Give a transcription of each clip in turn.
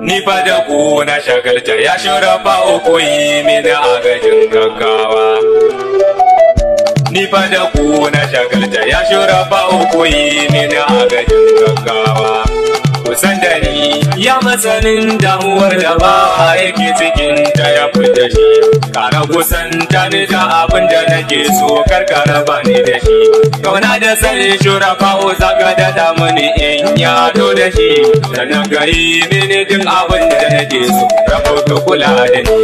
Ni fa da ku na shagalta ya shurafa uku yi mini agajin gaggawa. Ni fa da ku na shagalta ya shurafa uku yi mini agajin gaggawa. Kusan da ni ya masanin damuwar da ba yake cikin ta ya fita shi. Kara kusan ta ni da abin da nake so karkara ba ni da shi. Kauna da sani shurafa zaka da damuni in ya do da shi. Sannan gari mini duk abin da nake so rabu ka kula da ni.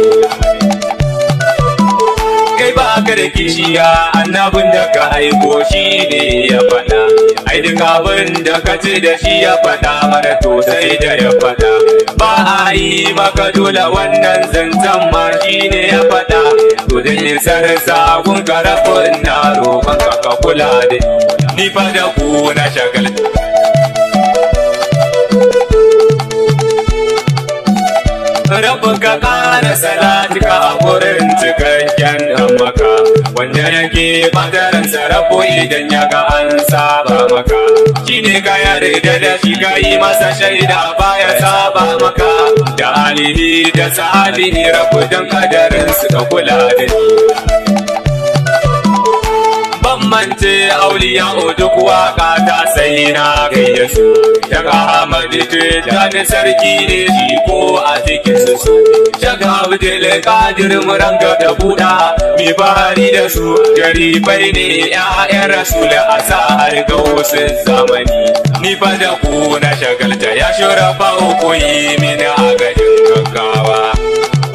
Kai ba ka da kishiya annabin da ka aiko shi ne ya faɗa. Ai duk abin da ka ce da shi ya faɗa mana to sai da ya faɗa. Ba a yi maka dole wannan zancen ma shi ne ya faɗa. To da isar sabon karafin na roƙon ka kula da ni fa da ku na shagalta. Rabu ka ƙara salatika a wurin cikakken ɗan maka, wanda yake ɓangaren sarrafo idan ya ga an saba maka. Shi ne ka yarda da shi ka yi masa shaida baya saba maka. Da alihi da sahabihi rabu don kadarin su ka kula da ni. Mance auliya duk waka ta sai na gaida su. Daga Ahmadu Tijjani sarki ne shi ko a cikin su. Daga Abdul Qadir Muranga da Buda mi bahari da su. Jarifai ne ƴaƴan Rasul asa har ga wasu zamani. Ni fa da ku na shagalta ya shurafa uku yi mini agajin gaggawa.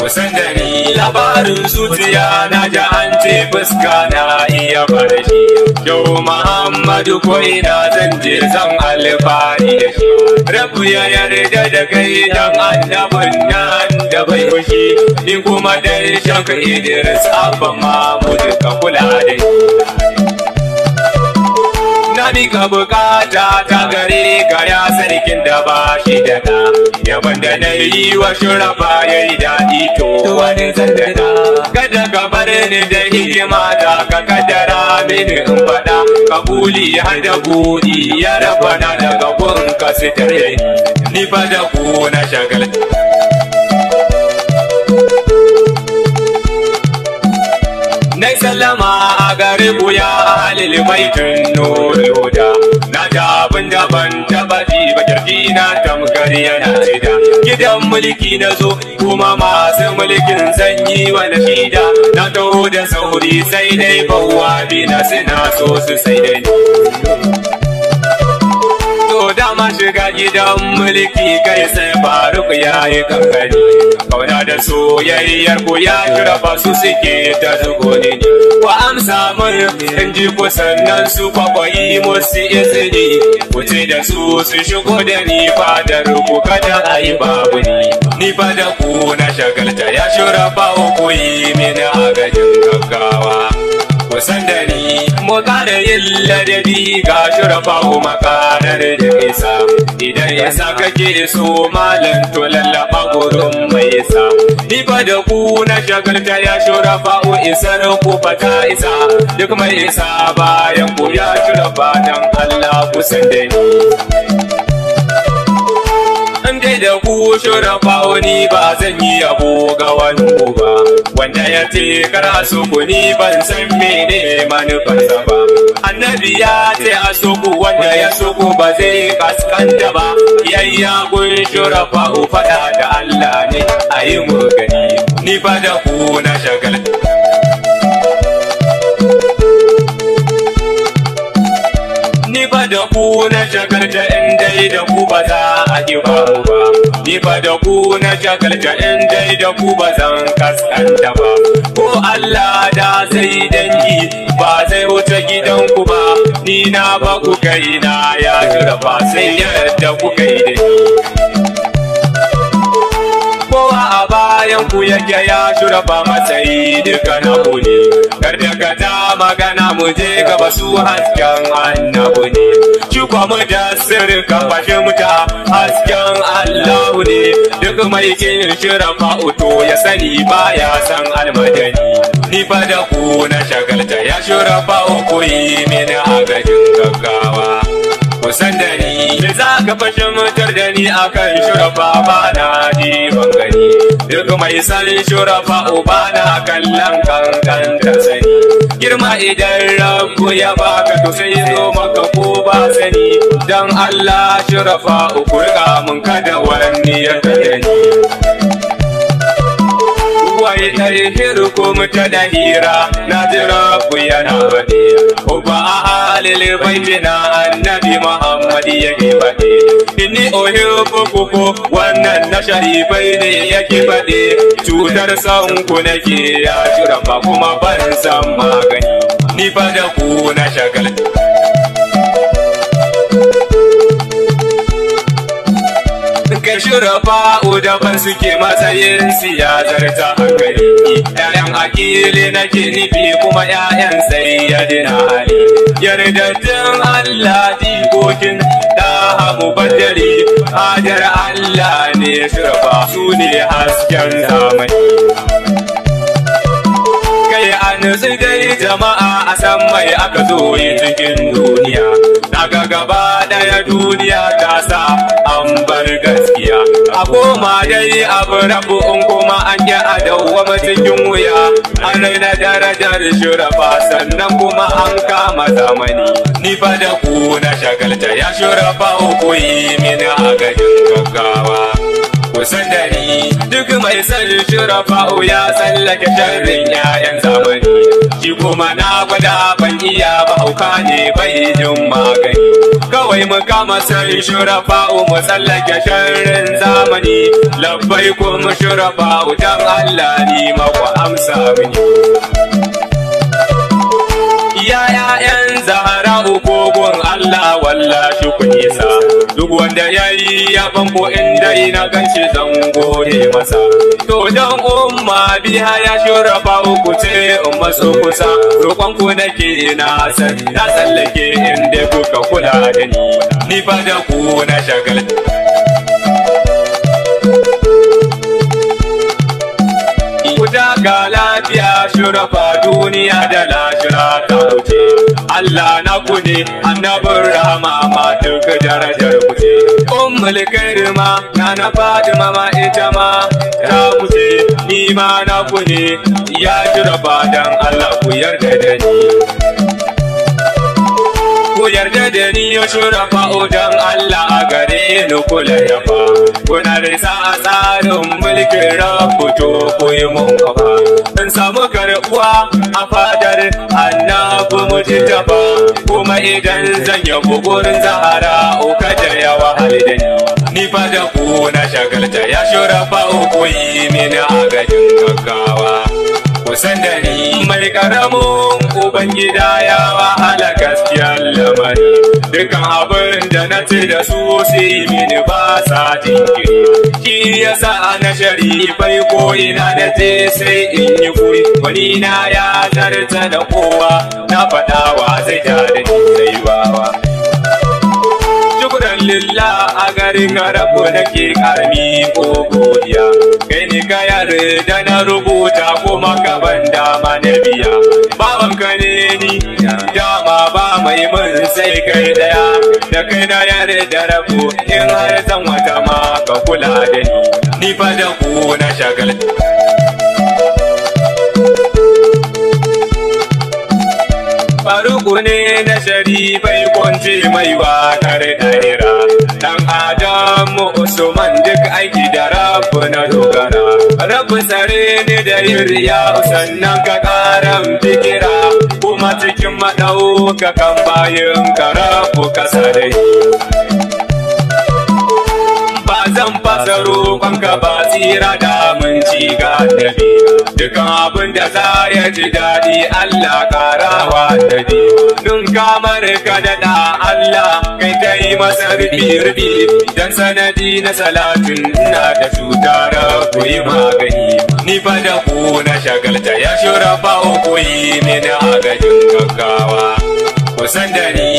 Kusan da ni labarin zuciya na ji an ce fuska na iya barshi. Yau Muhammadu ko ina zan je zan alfahari da shi. Rabu ya yarda da kai dan annabin nan da bai fushi. Ni kuma dan Shaka Idris Abba Mahmud ka kula da ni. Na mika bukata ta gare ka ya sarkin da ba shi da na. Yaban da na yi wa shurafa ya yi daɗi to wani zandana. Kada ka bar ni da hikima ta ka kaddara mini in faɗa. Kabuli har da buɗi ya raba na daga gun ka sitare ni fa da ku na shagalta. Nai sallama a gare ku ya halil baitin nurul huda. Na ta abin da ban taɓa ji ba kirji na tamkar yana shida. Gidan mulki na zo kuma masu mulkin sanyi wani shida. Na taho da sauri sai dai bawa na suna so su sai dai. Dama shiga gidan mulki kai sai Faruk ya yi kankani. Kauna da soyayyar ku ya shirafa su suke ta zugoni ne. Ku amsa mun in ji ku sannan su kwakwayi musu izini. Ku ce da su shigo da ni fadar ku kada a yi babu ni. Ni fa da ku na shagalta ya shirafa uku yi mini agajin gaggawa. Kusan da ni mu kada yin ladabi ga shurafa makarar da isa. Idan isa kake so malam to lallaba gurin mai isa. Ni fa da ku na shagalta ya shurafa isar ku fata isa. Duk mai isa bayan ku ya shurafa dan Allah kusan da ni. Dai da ku shurafa ni ba zan yi yabo ga wani ba. Wanda ya ce kara so ku ni ban san mene manufarsa ba. Annabi ya ce a so ku wanda ya so ku ba zai kaskanta ba. Yayya kun shurafa faɗa da Allah ne a yi mu gani. Ni fa da ku na shagalta. Ni fa da ku na shagalta in dai da ku ba za a ki ba mu ba. Ni fa da ku na shagalta in dai da ku ba zan kaskanta ba. Ko Allah da sai dangi ba zai wuce gidanku ba. Ni na ba ku kai na ya shurafa sai yadda ku kai da ni. Kowa a bayan ku yake ya shurafa matsayi duka na ku ne. Kar da ka ta magana mu je gaba su hasken annabu ne. Shi kwa mu da sirka fashe muta hasken Allahu ne. Duk mai kin shurafa uto ya sani baya san almadani. Ni fa da ku na shagalta ya shurafa uku yi mini agajin gaggawa. Kusan da ni za ka fashe mutar da ni akan shurafa ba na shi ban gani. Duk mai san shurafa uba na kallon kankanta sani. Girma idan rabu ya baka to sai zo maka ko ba sani. Dan Allah shurafa uku riga mun kada wani ya tare ni. Wai ɗarfirkum ta da hira na jira ku yana faɗi. Uba a halil baiti na annabi Muhammad yake faɗi. Inni uhibbukum wannan na sharifai ne yake faɗi. Cutar san ku nake ya shurafa kuma ban san magani. Ni fa da ku na shagal. Kai shurafa udaban suke matsayin siyasar ta hankali. ‘Ya'yan akili nake nufi kuma ‘ya'yan sayyadina Ali. Yardattun Allah jikokin da hamu badari. Hajar Allah ne shurafa su ne hasken zamani. Kai an dai jama'a a san mai aka zo yi cikin duniya. Daga gaba daya duniya ta sa an bar gaskiya. A koma dai abu rabu in kuma an yi a dawwama cikin wuya. An raina darajar shurafa sannan kuma an kama zamani. Ni fa da ku na shagalta ya shurafa uku yi mini agajin gaggawa. Kusan da ni duk mai san shurafa ya tsallake sharrin 'ya'yan zamani. Shi kuma na gwada ban iya ba hauka ne bai jin magani. Kawai mu kama san shurafa mu tsallake sharrin zamani. Labbai kuma shurafa dan Allah ni maku amsa mini. Ya ‘ya'yan Zahra kogon Allah wallahi ku nisa. Duk wanda ya yi ya banko inda ina ganshi zan gode masa. To dan umma biya ya shurafa uku ce in maso kusa. Roƙon ku nake na san na tsallake inda kuka kula da ni. Ni fa da ku na shagal. Ga lafiya shurafa duniya da lashira ta wuce. Allah na ku ne annabin rahama ma duk darajar ku ce. Ummul kairima na Fatima ma ita ma ta wuce. Ni ma na ku ne ya shurafa dan Allah ku yarda da ni. Ku yarda da ni ya shurafa dan Allah a gare ni kula yafa. Kuna risa a tsarin mulkin rabu to ku yi mun kafa. In samu karɓuwa a fadar annabi mujtaba. Kuma idan zan yabo gurin Zahra kada ya wahal da ni. Ni fa da ku na shagalta ya shurafa ku yi mini agajin gaggawa. Kusan da ni mai karamin ubangida ya wahala gaskiyar lamari. Dukan abin da na ce da su sai mini ba sa jinkiri. Shi yasa na sharifai ko ina da je sai in yi kuri. Wani na ya zarta da kowa na faɗawa zai ja da ni sai bawa. Shukran lillah a garin rabu nake karmi ko godiya. Kai ne ka yarda na rubuta kuma ka ban dama na biya. Babanka ne ni dama ba mai mun sai kai daya. Da kai na yarda rabu in har zan wata ma ka kula da ni. Ni fa da ku na shagal. Faruku ne na sharifai kwanci mai wakar ɗahira. Dan Adamu Usman duk aiki da rabu na dogara. Rabu tsare ni da yin riya sannan ka ƙaran fikira. Kuma cikin maɗaukakan bayan ka rabu kasa da yi. Zan fasa roƙonka ba tsira da mun ci ga annabi. Dukan abin da za ya ji daɗi Allah ƙarawa annabi. Dun kamar ka daɗa Allah kai ta yi masa rubi-rubi. Dan sanadi na salatin na da cuta rabu yi magani. Ni fa da ku na shagalta ya shurafa ku yi mini agajin gaggawa. Kusan da ni